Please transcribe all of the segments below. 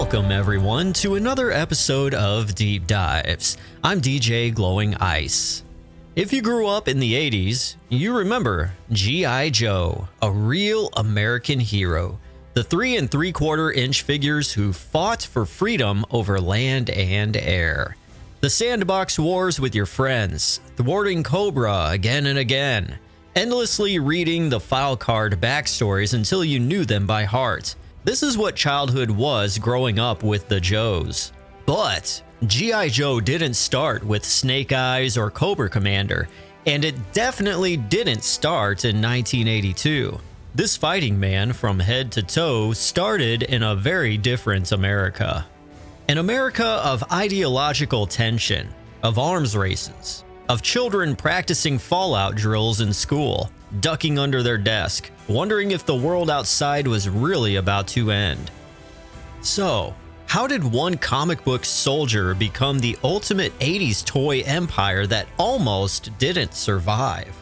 Welcome everyone to another episode of Deep Dives. I'm DJ Glowing Ice. If you grew up in the 80s, you remember G.I. Joe, a real American hero. The 3 3/4-inch figures who fought for freedom over land and air. The sandbox wars with your friends, thwarting Cobra again and again. Endlessly reading the file card backstories until you knew them by heart. This is what childhood was growing up with the Joes. But G.I. Joe didn't start with Snake Eyes or Cobra Commander, and it definitely didn't start in 1982. This fighting man from head to toe started in a very different America. An America of ideological tension, of arms races, of children practicing fallout drills in school, ducking under their desk, wondering if the world outside was really about to end. So, how did one comic book soldier become the ultimate 80s toy empire that almost didn't survive?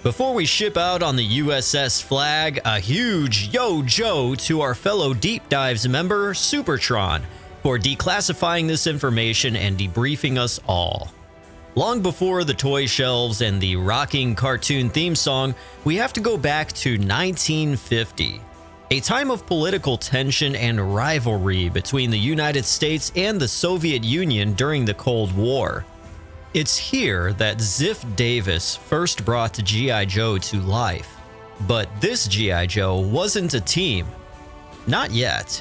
Before we ship out on the USS flag, a huge Yo Joe to our fellow Deep Dives member, Supertron, for declassifying this information and debriefing us all. Long before the toy shelves and the rocking cartoon theme song, we have to go back to 1950, a time of political tension and rivalry between the United States and the Soviet Union during the Cold War. It's here that Ziff-Davis first brought G.I. Joe to life. But this G.I. Joe wasn't a team. Not yet.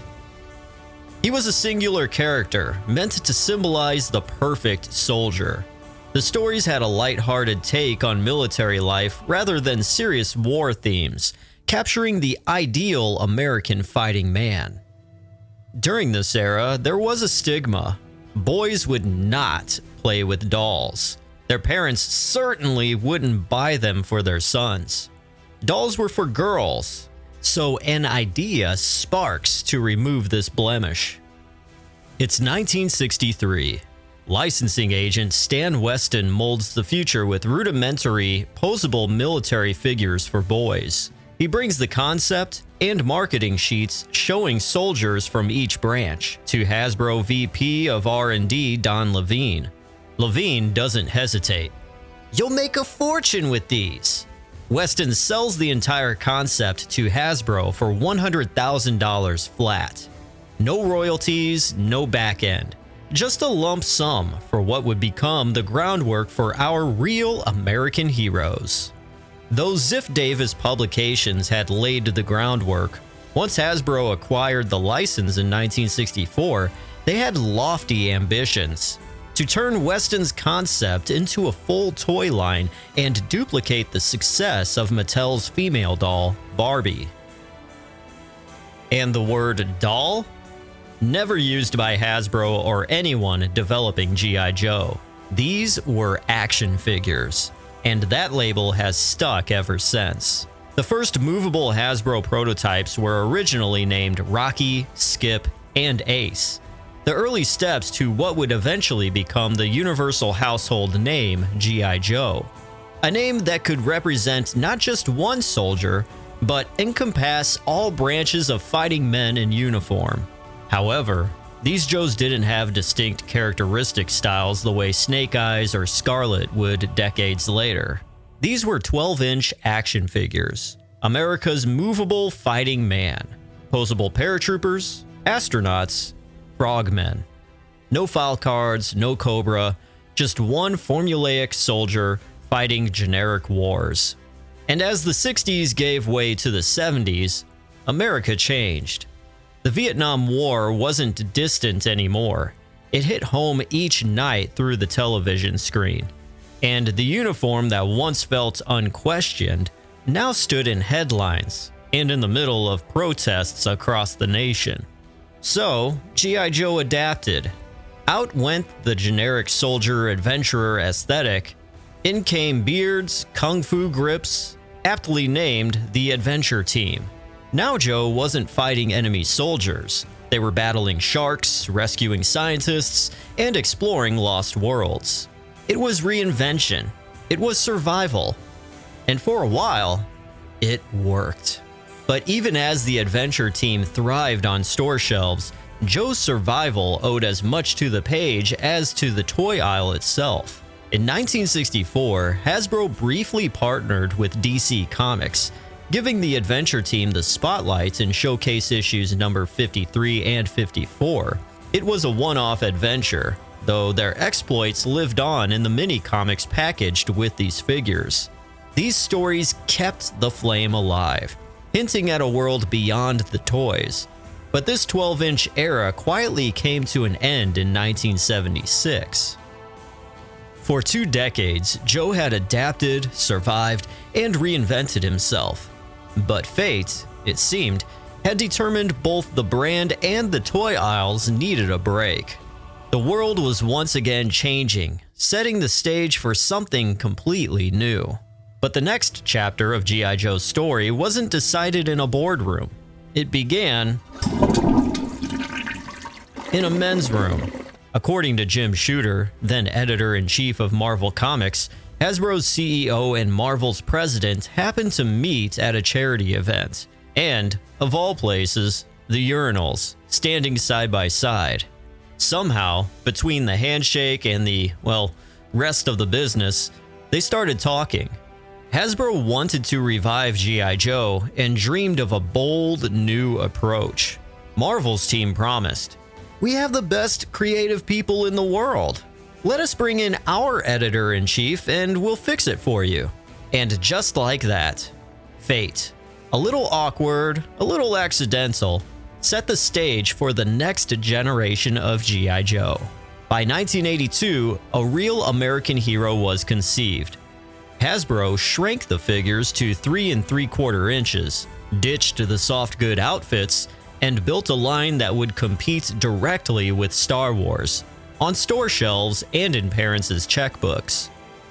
He was a singular character, meant to symbolize the perfect soldier. The stories had a light-hearted take on military life rather than serious war themes, capturing the ideal American fighting man. During this era, there was a stigma. Boys would not play with dolls. Their parents certainly wouldn't buy them for their sons. Dolls were for girls, so an idea sparks to remove this blemish. It's 1963. Licensing agent Stan Weston molds the future with rudimentary, posable military figures for boys. He brings the concept and marketing sheets showing soldiers from each branch to Hasbro VP of R&D Don Levine. Levine doesn't hesitate. "You'll make a fortune with these." Weston sells the entire concept to Hasbro for $100,000 flat. No royalties, no back end. Just a lump sum for what would become the groundwork for our real American heroes. Though Ziff-Davis publications had laid the groundwork, once Hasbro acquired the license in 1964, they had lofty ambitions to turn Weston's concept into a full toy line and duplicate the success of Mattel's female doll, Barbie. And the word doll? Never used by Hasbro or anyone developing G.I. Joe. These were action figures, and that label has stuck ever since. The first movable Hasbro prototypes were originally named Rocky, Skip, and Ace, the early steps to what would eventually become the universal household name G.I. Joe, a name that could represent not just one soldier, but encompass all branches of fighting men in uniform. However, these Joes didn't have distinct characteristic styles the way Snake Eyes or Scarlet would decades later. These were 12-inch action figures, America's movable fighting man, posable paratroopers, astronauts, frogmen. No file cards, no Cobra, just one formulaic soldier fighting generic wars. And as the 60s gave way to the 70s, America changed. The Vietnam War wasn't distant anymore. It hit home each night through the television screen. And the uniform that once felt unquestioned now stood in headlines and in the middle of protests across the nation. So, G.I. Joe adapted. Out went the generic soldier adventurer aesthetic. In came beards, kung fu grips, aptly named the Adventure Team. Now Joe wasn't fighting enemy soldiers. They were battling sharks, rescuing scientists, and exploring lost worlds. It was reinvention. It was survival. And for a while, it worked. But even as the Adventure Team thrived on store shelves, Joe's survival owed as much to the page as to the toy aisle itself. In 1964, Hasbro briefly partnered with DC Comics, giving the adventure team the spotlight in showcase issues number 53 and 54. It was a one-off adventure, though their exploits lived on in the mini-comics packaged with these figures. These stories kept the flame alive, hinting at a world beyond the toys. But this 12-inch era quietly came to an end in 1976. For 2 decades, Joe had adapted, survived, and reinvented himself. But fate, it seemed, had determined both the brand and the toy aisles needed a break. The world was once again changing, setting the stage for something completely new. But the next chapter of G.I. Joe's story wasn't decided in a boardroom. It began in a men's room. According to Jim Shooter, then editor-in-chief of Marvel Comics, Hasbro's CEO and Marvel's president happened to meet at a charity event. And, of all places, the urinals, standing side by side. Somehow, between the handshake and the, rest of the business, they started talking. Hasbro wanted to revive G.I. Joe and dreamed of a bold, new approach. Marvel's team promised, "We have the best creative people in the world. Let us bring in our editor-in-chief and we'll fix it for you." And just like that, fate, a little awkward, a little accidental, set the stage for the next generation of G.I. Joe. By 1982, a real American hero was conceived. Hasbro shrank the figures to 3 3/4 inches, ditched the soft good outfits, and built a line that would compete directly with Star Wars, on store shelves and in parents' checkbooks.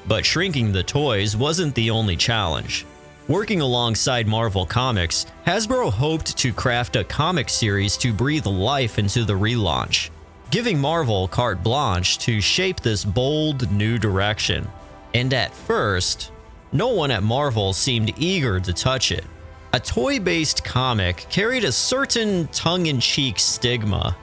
But shrinking the toys wasn't the only challenge. Working alongside Marvel Comics, Hasbro hoped to craft a comic series to breathe life into the relaunch, giving Marvel carte blanche to shape this bold new direction. And at first, no one at Marvel seemed eager to touch it. A toy-based comic carried a certain tongue-in-cheek stigma.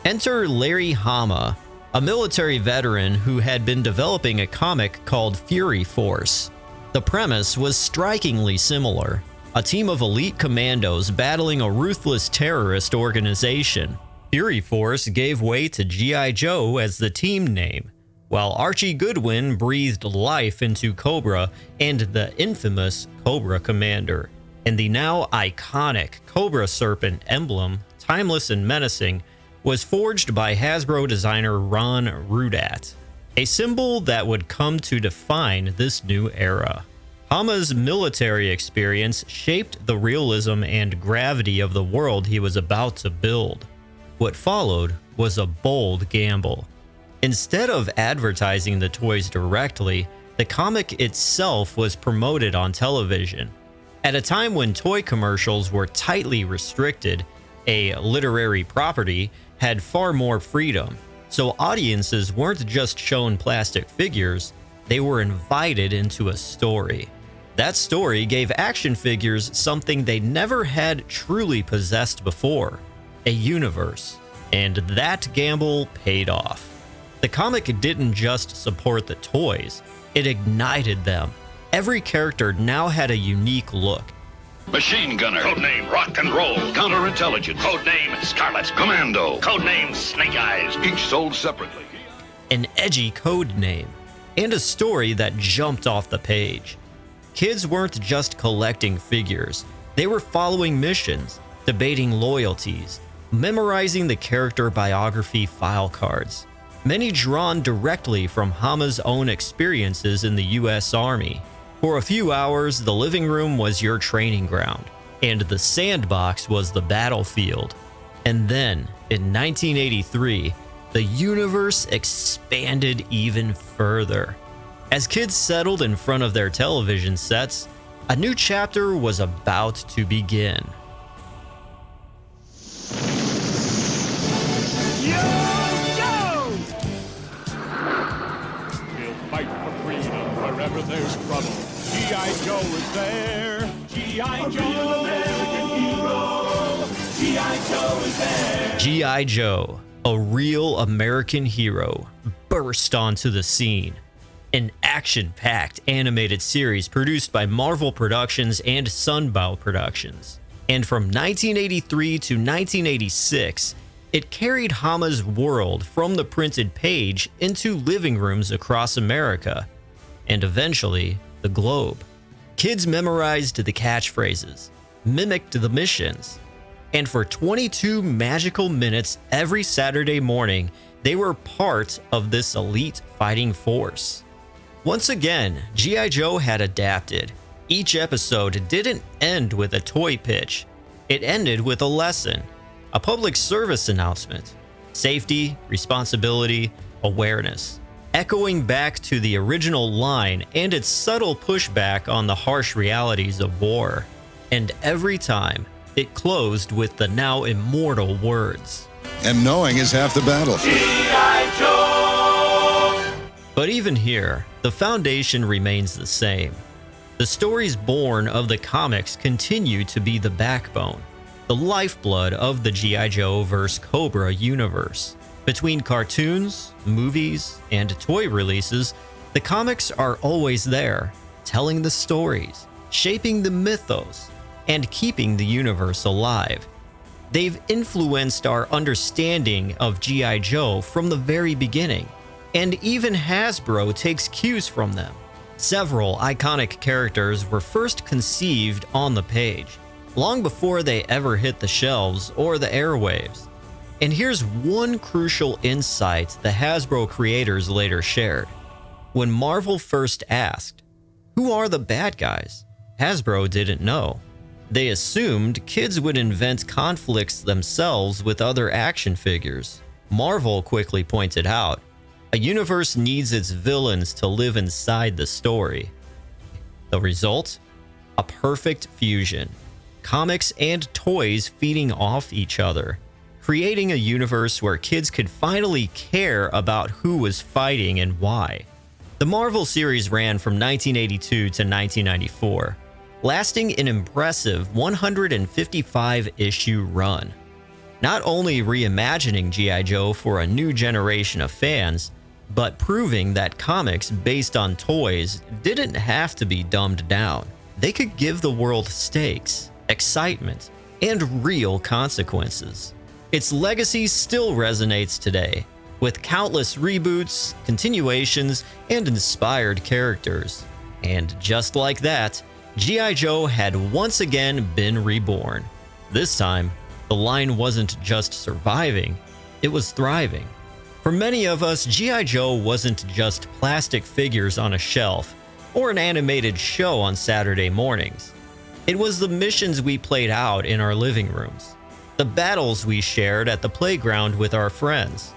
Enter Larry Hama, a military veteran who had been developing a comic called Fury Force. The premise was strikingly similar: a team of elite commandos battling a ruthless terrorist organization. Fury Force gave way to G.I. Joe as the team name, while Archie Goodwin breathed life into Cobra and the infamous Cobra Commander. And the now iconic Cobra Serpent emblem, timeless and menacing, was forged by Hasbro designer Ron Rudat, a symbol that would come to define this new era. Hama's military experience shaped the realism and gravity of the world he was about to build. What followed was a bold gamble. Instead of advertising the toys directly, the comic itself was promoted on television. At a time when toy commercials were tightly restricted, a literary property had far more freedom, so audiences weren't just shown plastic figures, they were invited into a story. That story gave action figures something they never had truly possessed before: a universe. And that gamble paid off. The comic didn't just support the toys, it ignited them. Every character now had a unique look. Machine Gunner. Codename Rock and Roll. Counterintelligence. Codename Scarlet. Commando. Codename Snake Eyes. Each sold separately. An edgy code name, and a story that jumped off the page. Kids weren't just collecting figures, they were following missions, debating loyalties, memorizing the character biography file cards, many drawn directly from Hama's own experiences in the U.S. Army. For a few hours, the living room was your training ground, and the sandbox was the battlefield. And then, in 1983, the universe expanded even further. As kids settled in front of their television sets, a new chapter was about to begin. We'll fight for freedom wherever there's trouble. G.I. Joe is there. G.I. Joe, American hero. G.I. Joe, a real American hero, burst onto the scene. An action-packed animated series produced by Marvel Productions and Sunbow Productions. And from 1983 to 1986, it carried Hama's world from the printed page into living rooms across America, and eventually the globe. Kids memorized the catchphrases, mimicked the missions, and for 22 magical minutes every Saturday morning, they were part of this elite fighting force. Once again, G.I. Joe had adapted. Each episode didn't end with a toy pitch. It ended with a lesson, a public service announcement, safety, responsibility, awareness, echoing back to the original line and its subtle pushback on the harsh realities of war. And every time, it closed with the now immortal words, "And knowing is half the battle." G.I. Joe! But even here, the foundation remains the same. The stories born of the comics continue to be the backbone, the lifeblood of the G.I. Joe vs. Cobra universe. Between cartoons, movies, and toy releases, the comics are always there, telling the stories, shaping the mythos, and keeping the universe alive. They've influenced our understanding of G.I. Joe from the very beginning, and even Hasbro takes cues from them. Several iconic characters were first conceived on the page, long before they ever hit the shelves or the airwaves. And here's one crucial insight the Hasbro creators later shared. When Marvel first asked, "Who are the bad guys?" Hasbro didn't know. They assumed kids would invent conflicts themselves with other action figures. Marvel quickly pointed out, a universe needs its villains to live inside the story. The result? A perfect fusion. Comics and toys feeding off each other, creating a universe where kids could finally care about who was fighting and why. The Marvel series ran from 1982 to 1994, lasting an impressive 155-issue run. Not only reimagining G.I. Joe for a new generation of fans, but proving that comics based on toys didn't have to be dumbed down. They could give the world stakes, excitement, and real consequences. Its legacy still resonates today, with countless reboots, continuations, and inspired characters. And just like that, G.I. Joe had once again been reborn. This time, the line wasn't just surviving, it was thriving. For many of us, G.I. Joe wasn't just plastic figures on a shelf or an animated show on Saturday mornings. It was the missions we played out in our living rooms, the battles we shared at the playground with our friends,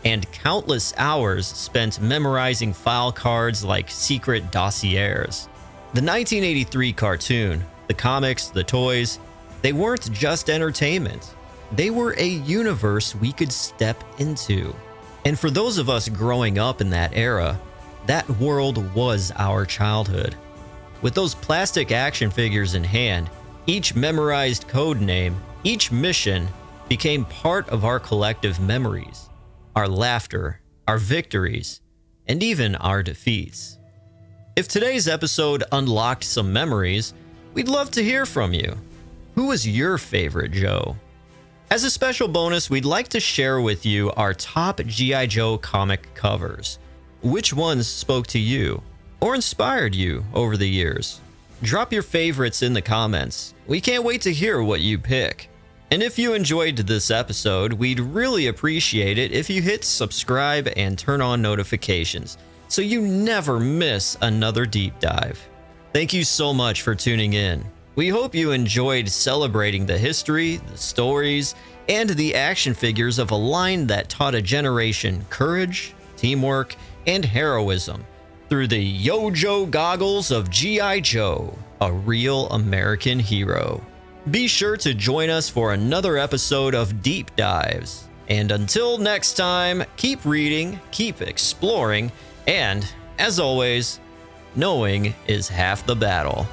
and countless hours spent memorizing file cards like secret dossiers. The 1983 cartoon, the comics, the toys, they weren't just entertainment. They were a universe we could step into. And for those of us growing up in that era, that world was our childhood. With those plastic action figures in hand, each memorized code name, each mission became part of our collective memories, our laughter, our victories, and even our defeats. If today's episode unlocked some memories, we'd love to hear from you. Who was your favorite Joe? As a special bonus, we'd like to share with you our top G.I. Joe comic covers. Which ones spoke to you or inspired you over the years? Drop your favorites in the comments. We can't wait to hear what you pick. And if you enjoyed this episode, we'd really appreciate it if you hit subscribe and turn on notifications so you never miss another deep dive. Thank you so much for tuning in. We hope you enjoyed celebrating the history, the stories, and the action figures of a line that taught a generation courage, teamwork, and heroism through the Yo-Jo goggles of G.I. Joe, a real American hero. Be sure to join us for another episode of Deep Dives. And until next time, keep reading, keep exploring, and, as always, knowing is half the battle.